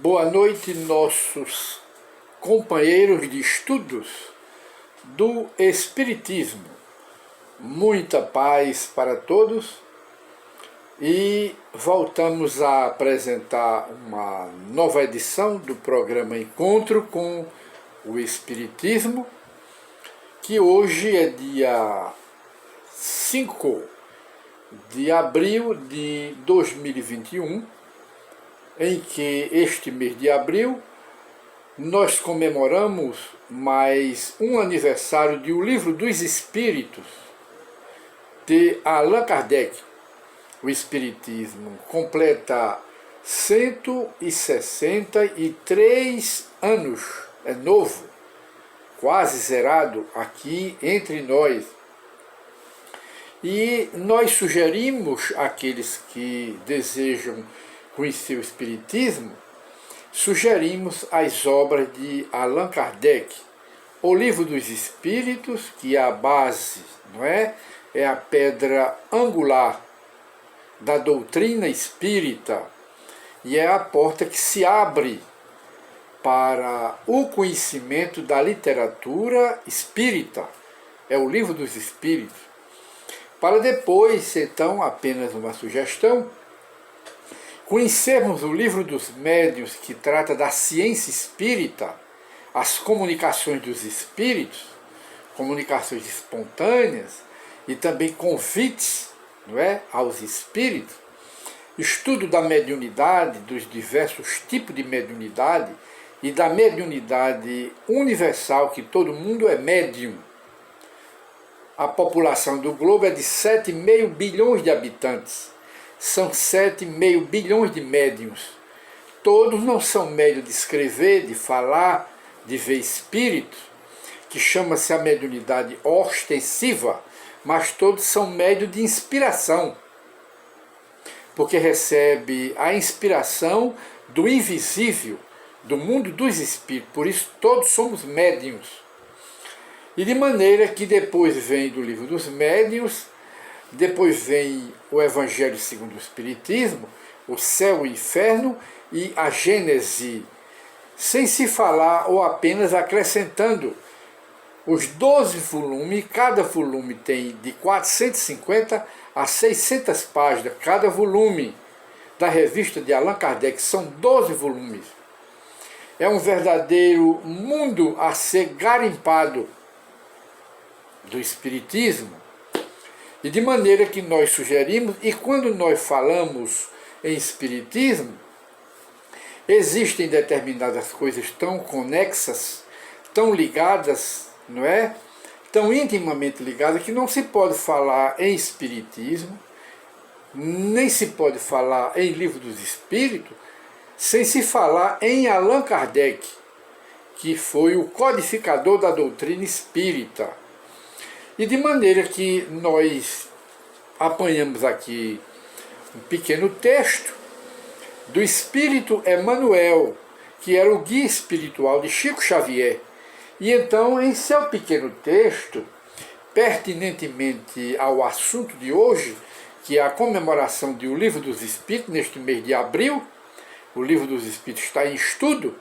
Boa noite, nossos companheiros de estudos do Espiritismo. Muita paz para todos e voltamos a apresentar uma nova edição do programa Encontro com o Espiritismo, que hoje é dia 5 de abril de 2021, em que este mês de abril nós comemoramos mais um aniversário de O Livro dos Espíritos, de Allan Kardec. O Espiritismo completa 163 anos, é novo, quase zerado aqui entre nós. E nós sugerimos àqueles que desejam conhecer o Espiritismo, sugerimos as obras de Allan Kardec, O Livro dos Espíritos, que é a base, não é? É a pedra angular da doutrina espírita e é a porta que se abre para o conhecimento da literatura espírita. É o Livro dos Espíritos. Para depois, então, apenas uma sugestão, conhecermos o Livro dos Médiuns, que trata da ciência espírita, as comunicações dos espíritos, comunicações espontâneas e também convites, não é, aos espíritos, estudo da mediunidade, dos diversos tipos de mediunidade e da mediunidade universal, que todo mundo é médium. A população do globo é de 7,5 bilhões de habitantes. São 7,5 bilhões de médiuns. Todos não são médios de escrever, de falar, de ver espíritos, que chama-se a mediunidade ostensiva, mas todos são médios de inspiração, porque recebe a inspiração do invisível, do mundo dos espíritos. Por isso todos somos médiuns. E de maneira que depois vem do Livro dos Médiuns, depois vem o Evangelho segundo o Espiritismo, o céu e o inferno e a Gênese, sem se falar ou apenas acrescentando os 12 volumes. Cada volume tem de 450 a 600 páginas, cada volume da revista de Allan Kardec, são 12 volumes. É um verdadeiro mundo a ser garimpado do Espiritismo. E de maneira que nós sugerimos, e quando nós falamos em Espiritismo, existem determinadas coisas tão conexas, tão ligadas, não é? Tão intimamente ligadas, que não se pode falar em Espiritismo, nem se pode falar em Livro dos Espíritos, sem se falar em Allan Kardec, que foi o codificador da doutrina espírita. E de maneira que nós apanhamos aqui um pequeno texto do Espírito Emmanuel, que era o guia espiritual de Chico Xavier. E então, em seu pequeno texto, pertinentemente ao assunto de hoje, que é a comemoração de O Livro dos Espíritos, neste mês de abril, o Livro dos Espíritos está em estudo,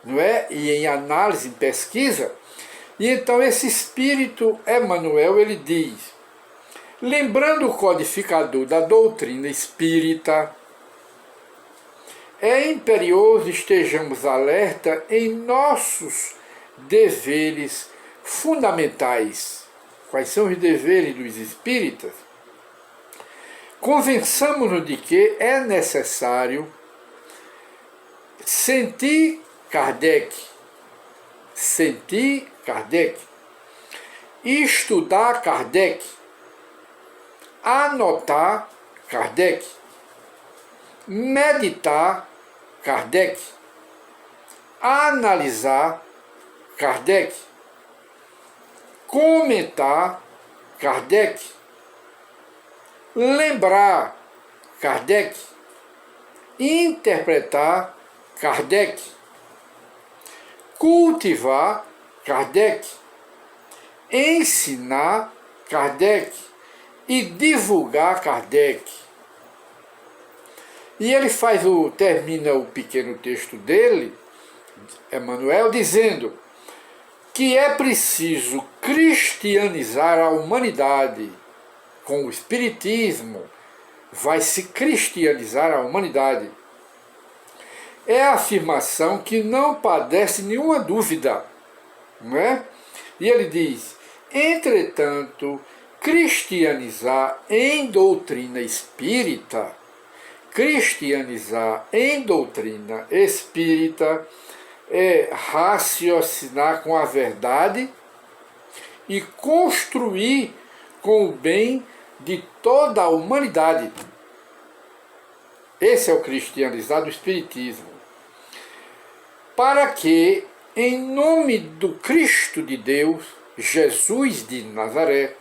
não é? E em análise, em pesquisa. E então esse Espírito Emmanuel, ele diz: lembrando o codificador da doutrina espírita, é imperioso estejamos alerta em nossos deveres fundamentais. Quais são os deveres dos espíritas? Convençamos-nos de que é necessário sentir Kardec, estudar Kardec, anotar Kardec, meditar Kardec, analisar Kardec, comentar Kardec, lembrar Kardec, interpretar Kardec, cultivar Kardec, ensinar Kardec e divulgar Kardec. E ele termina o pequeno texto dele, Emmanuel, dizendo que é preciso cristianizar a humanidade. Com o Espiritismo, vai se cristianizar a humanidade. É a afirmação que não padece nenhuma dúvida, não é? E ele diz, entretanto, cristianizar em doutrina espírita, é raciocinar com a verdade e construir com o bem de toda a humanidade. Esse é o cristianizar do Espiritismo. Para que, em nome do Cristo de Deus, Jesus de Nazaré,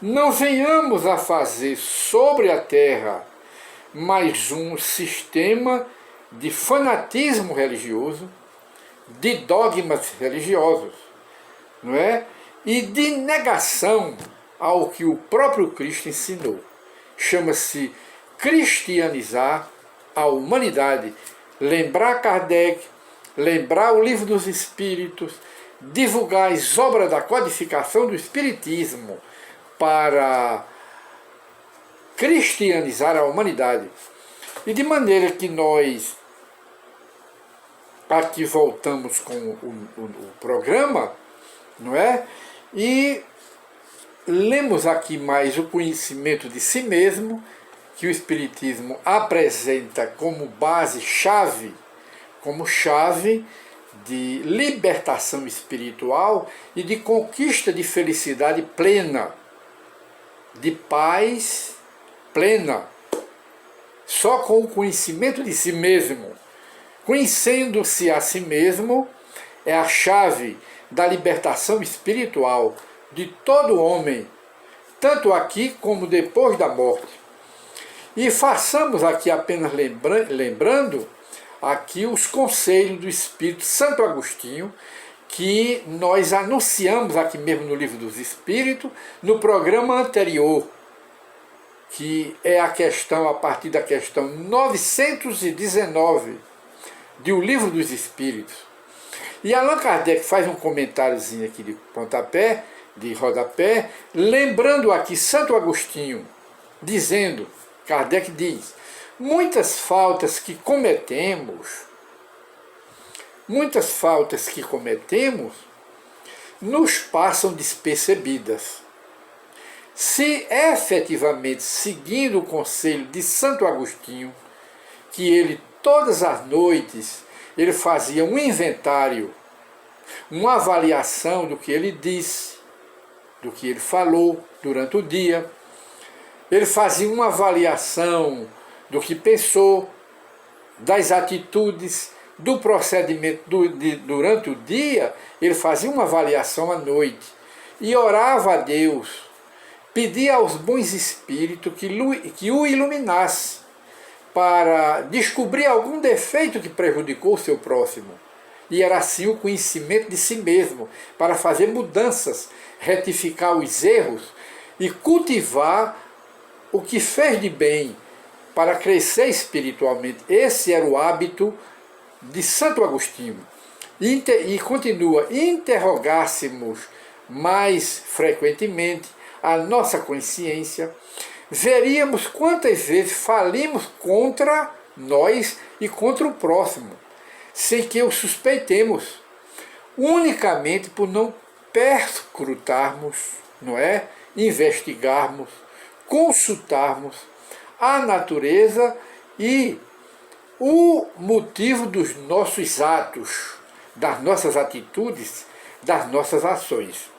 não venhamos a fazer sobre a terra mais um sistema de fanatismo religioso, de dogmas religiosos, não é? E de negação ao que o próprio Cristo ensinou. Chama-se cristianizar a humanidade. Lembrar Kardec, lembrar o Livro dos Espíritos, divulgar as obras da codificação do Espiritismo para cristianizar a humanidade. E de maneira que nós aqui voltamos com o programa, não é? E lemos aqui mais o conhecimento de si mesmo, que o Espiritismo apresenta como base-chave, como chave de libertação espiritual e de conquista de felicidade plena, de paz plena, só com o conhecimento de si mesmo. Conhecendo-se a si mesmo é a chave da libertação espiritual de todo homem, tanto aqui como depois da morte. E façamos aqui apenas lembrando aqui os conselhos do Espírito Santo Agostinho, que nós anunciamos aqui mesmo no Livro dos Espíritos, no programa anterior, que é a partir da questão 919 de O Livro dos Espíritos. E Allan Kardec faz um comentáriozinho aqui de rodapé, lembrando aqui Santo Agostinho, dizendo, Kardec diz, muitas faltas que cometemos nos passam despercebidas. Se efetivamente seguindo o conselho de Santo Agostinho, que ele todas as noites ele fazia um inventário, uma avaliação do que ele disse, do que ele falou durante o dia, ele fazia uma avaliação do que pensou, das atitudes, do procedimento durante o dia, ele fazia uma avaliação à noite e orava a Deus, pedia aos bons espíritos que o iluminasse para descobrir algum defeito que prejudicou o seu próximo. E era assim o conhecimento de si mesmo, para fazer mudanças, retificar os erros e cultivar o que fez de bem para crescer espiritualmente. Esse era o hábito de Santo Agostinho. E continua, interrogássemos mais frequentemente a nossa consciência, veríamos quantas vezes falimos contra nós e contra o próximo, sem que o suspeitemos, unicamente por não perscrutarmos, não é? Investigarmos, consultarmos a natureza e o motivo dos nossos atos, das nossas atitudes, das nossas ações.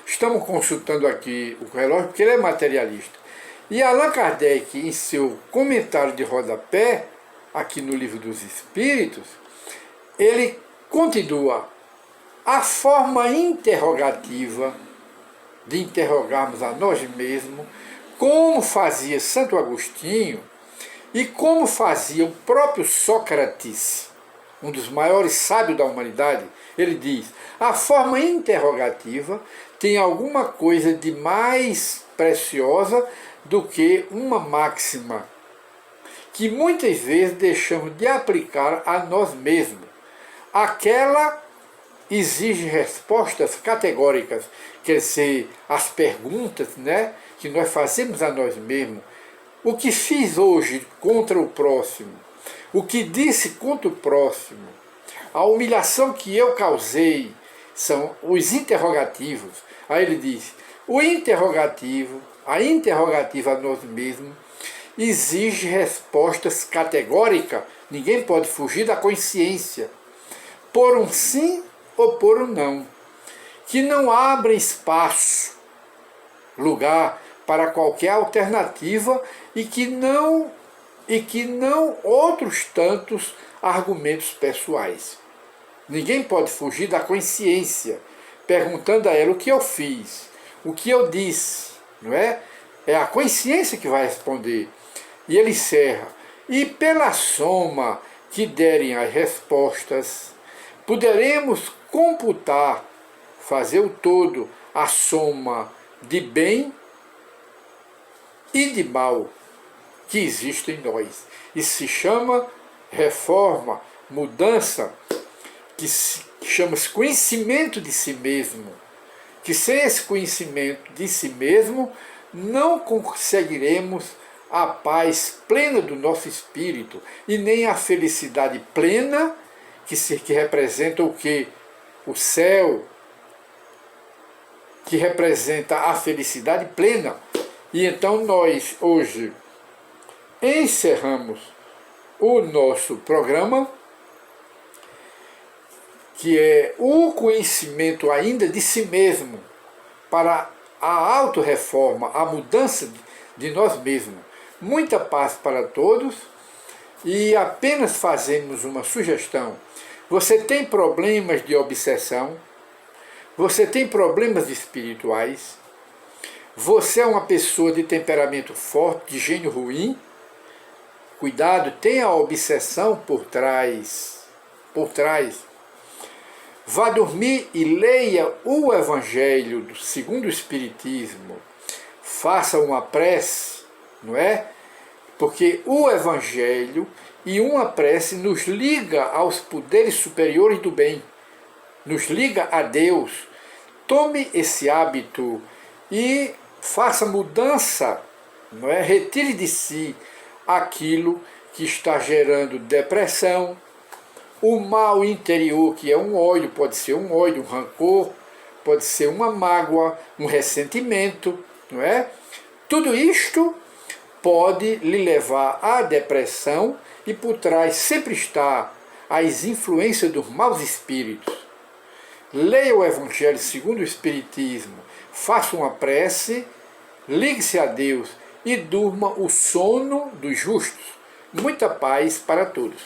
Estamos consultando aqui o relógio porque ele é materialista. E Allan Kardec, em seu comentário de rodapé, aqui no Livro dos Espíritos, ele continua a forma interrogativa de interrogarmos a nós mesmos, como fazia Santo Agostinho e como fazia o próprio Sócrates, um dos maiores sábios da humanidade. Ele diz, a forma interrogativa tem alguma coisa de mais preciosa do que uma máxima que muitas vezes deixamos de aplicar a nós mesmos. Aquela exige respostas categóricas, quer dizer, as perguntas, né, que nós fazemos a nós mesmos. O que fiz hoje contra o próximo? O que disse contra o próximo? A humilhação que eu causei são os interrogativos. Aí ele diz, a interrogativa a nós mesmos exige respostas categóricas. Ninguém pode fugir da consciência, por um sim ou por um não, que não abrem espaço, lugar para qualquer alternativa e que não outros tantos argumentos pessoais. Ninguém pode fugir da consciência, perguntando a ela o que eu fiz, o que eu disse, não é? É a consciência que vai responder. E ele encerra, e pela soma que derem as respostas, poderemos computar, fazer o todo, a soma de bem e de mal que existe em nós. Isso se chama reforma, mudança, que chama-se conhecimento de si mesmo. Que sem esse conhecimento de si mesmo, não conseguiremos a paz plena do nosso espírito e nem a felicidade plena que representa o quê? O céu, que representa a felicidade plena. E então nós hoje encerramos o nosso programa, que é o conhecimento ainda de si mesmo, para a autorreforma, a mudança de nós mesmos. Muita paz para todos, e apenas fazemos uma sugestão. Você tem problemas de obsessão? Você tem problemas espirituais? Você é uma pessoa de temperamento forte, de gênio ruim? Cuidado, tem a obsessão por trás. Vá dormir e leia o Evangelho segundo o Espiritismo. Faça uma prece, não é? Porque o Evangelho e uma prece nos liga aos poderes superiores do bem, nos liga a Deus. Tome esse hábito e faça mudança, não é? Retire de si aquilo que está gerando depressão, o mal interior, que é um ódio, pode ser um ódio, um rancor, pode ser uma mágoa, um ressentimento, não é? Tudo isto pode lhe levar à depressão, e por trás sempre está as influências dos maus espíritos. Leia o Evangelho segundo o Espiritismo, faça uma prece, ligue-se a Deus e durma o sono dos justos. Muita paz para todos.